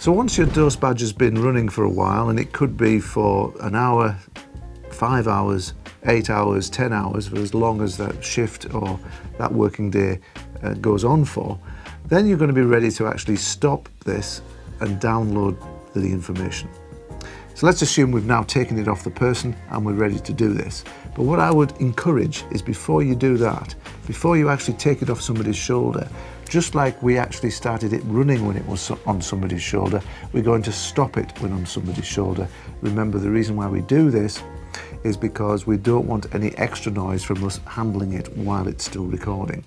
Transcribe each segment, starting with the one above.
So once your doseBadge has been running for a while, and it could be for an hour, 5 hours, 8 hours, 10 hours, for as long as that shift or that working day goes on for, then you're going to be ready to actually stop this and download the information. So let's assume we've now taken it off the person and we're ready to do this. But what I would encourage is, before you do that, before you actually take it off somebody's shoulder, just like we actually started it running when it was on somebody's shoulder, we're going to stop it when on somebody's shoulder. Remember, the reason why we do this is because we don't want any extra noise from us handling it while it's still recording.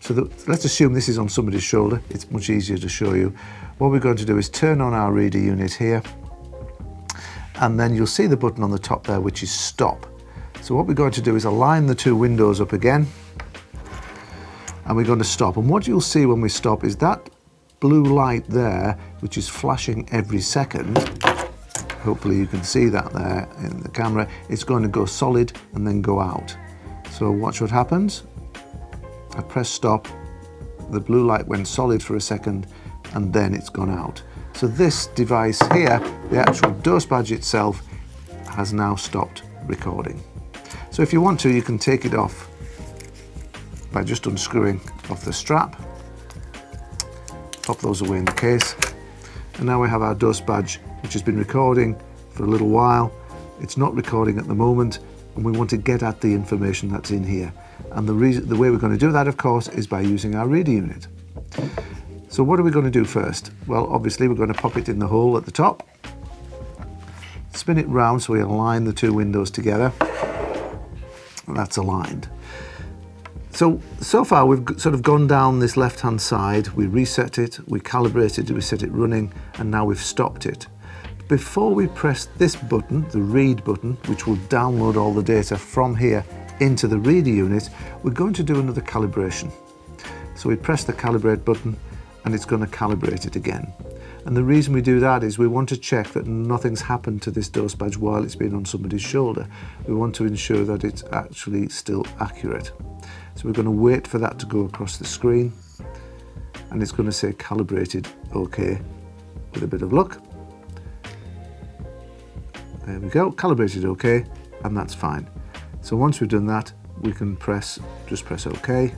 So let's assume this is on somebody's shoulder. It's much easier to show you. What we're going to do is turn on our reader unit here, and then you'll see the button on the top there, which is stop. So what we're going to do is align the two windows up again, and we're going to stop. And what you'll see when we stop is that blue light there, which is flashing every second. Hopefully you can see that there in the camera. It's going to go solid and then go out. So watch what happens. I press stop, the blue light went solid for a second, and then it's gone out. So this device here, the actual doseBadge itself, has now stopped recording. So if you want to, you can take it off by just unscrewing off the strap, pop those away in the case, and now we have our doseBadge, which has been recording for a little while. It's not recording at the moment, and we want to get at the information that's in here. And the way we're going to do that, of course, is by using our reader unit. So what are we going to do first? Well, obviously we're going to pop it in the hole at the top, spin it round so we align the two windows together. That's aligned. So far we've sort of gone down this left-hand side, we reset it, we calibrated it, we set it running, and now we've stopped it. Before we press this button, the read button, which will download all the data from here into the reader unit, we're going to do another calibration. So we press the calibrate button, and it's going to calibrate it again. And the reason we do that is we want to check that nothing's happened to this doseBadge while it's been on somebody's shoulder. We want to ensure that it's actually still accurate. So we're going to wait for that to go across the screen, and it's going to say calibrated OK with a bit of luck. There we go, calibrated OK, and that's fine. So once we've done that, we can just press OK.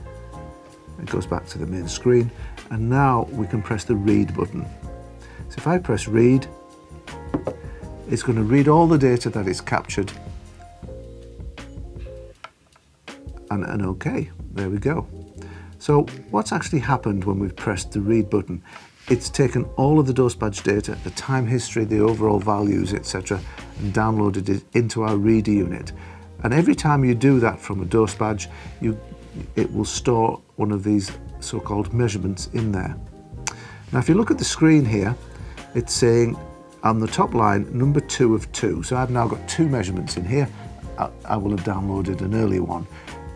It goes back to the main screen, and now we can press the read button. So if I press read, it's going to read all the data that is captured, and OK, there we go. So what's actually happened when we've pressed the read button? It's taken all of the doseBadge data, the time history, the overall values, etc., and downloaded it into our reader unit. And every time you do that from a doseBadge, it will store one of these so-called measurements in there. Now if you look at the screen here, it's saying on the top line, number 2 of 2. So I've now got 2 measurements in here. I will have downloaded an earlier one.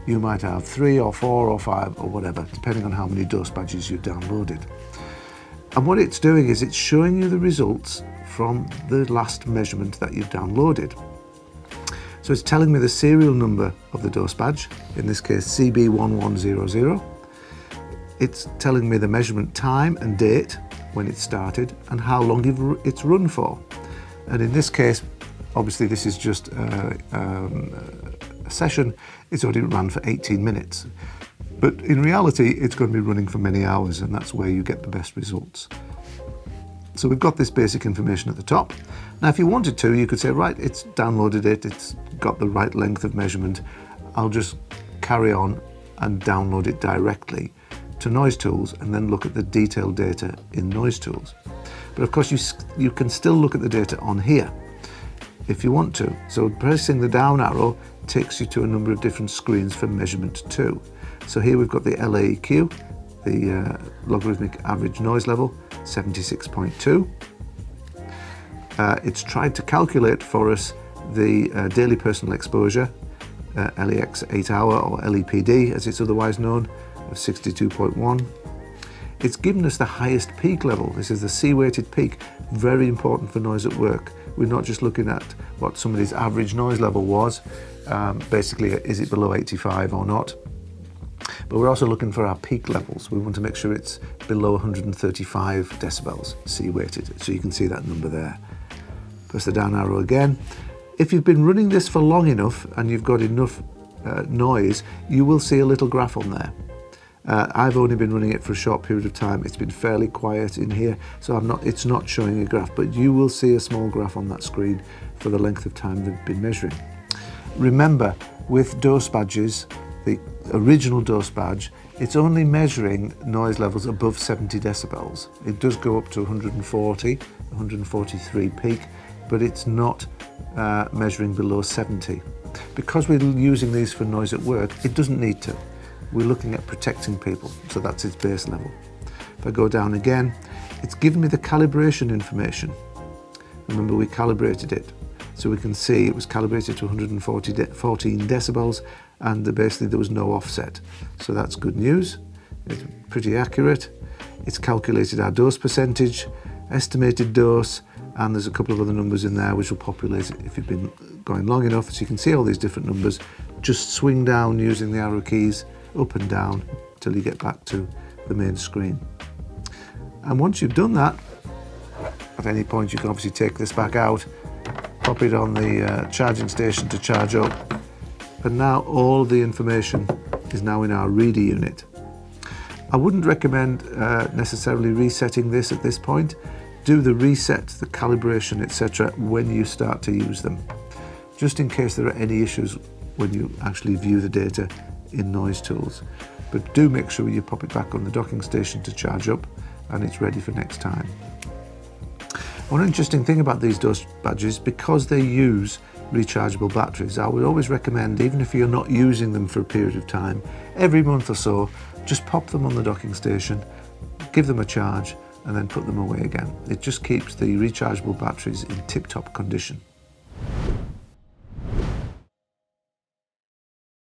You might have 3 or 4 or 5 or whatever, depending on how many doseBadges you've downloaded. And what it's doing is it's showing you the results from the last measurement that you've downloaded. So it's telling me the serial number of the doseBadge, in this case CB1100. It's telling me the measurement time and date when it started and how long it's run for. And in this case, obviously this is just a session, it's only run for 18 minutes. But in reality, it's going to be running for many hours, and that's where you get the best results. So we've got this basic information at the top. Now, if you wanted to, you could say, right, it's downloaded it, it's got the right length of measurement. I'll just carry on and download it directly to Noise Tools and then look at the detailed data in Noise Tools. But of course, you can still look at the data on here if you want to. So pressing the down arrow takes you to a number of different screens for measurement 2. So here we've got the LAEQ, the logarithmic average noise level, 76.2. It's tried to calculate for us the daily personal exposure, LEX 8 hour, or LEPD as it's otherwise known, of 62.1. It's given us the highest peak level. This is the C-weighted peak, very important for noise at work. We're not just looking at what somebody's average noise level was, basically is it below 85 or not, But we're also looking for our peak levels. We want to make sure it's below 135 decibels C weighted, so you can see that number there. Press the down arrow again. If you've been running this for long enough and you've got enough noise, you will see a little graph on there. I've only been running it for a short period of time. It's been fairly quiet in here, so it's not showing a graph, but you will see a small graph on that screen for the length of time they've been measuring. Remember, with doseBadges, the original doseBadge, it's only measuring noise levels above 70 decibels. It does go up to 140, 143 peak, but it's not measuring below 70. Because we're using these for noise at work, it doesn't need to. We're looking at protecting people, so that's its base level. If I go down again, it's given me the calibration information. Remember, we calibrated it, so we can see it was calibrated to 114 decibels, and basically there was no offset. So that's good news. It's pretty accurate. It's calculated our dose percentage, estimated dose, and there's a couple of other numbers in there which will populate it if you've been going long enough. So you can see all these different numbers. Just swing down using the arrow keys, up and down, till you get back to the main screen. And once you've done that, at any point you can obviously take this back out, pop it on the charging station to charge up, and now all the information is now in our reader unit. I wouldn't recommend necessarily resetting this at this point. Do the reset, the calibration, etc. when you start to use them, just in case there are any issues when you actually view the data in Noise Tools. But do make sure you pop it back on the docking station to charge up, and it's ready for next time. One interesting thing about these doseBadges, because they use rechargeable batteries, I would always recommend, even if you're not using them for a period of time, every month or so, just pop them on the docking station, give them a charge, and then put them away again. It just keeps the rechargeable batteries in tip-top condition.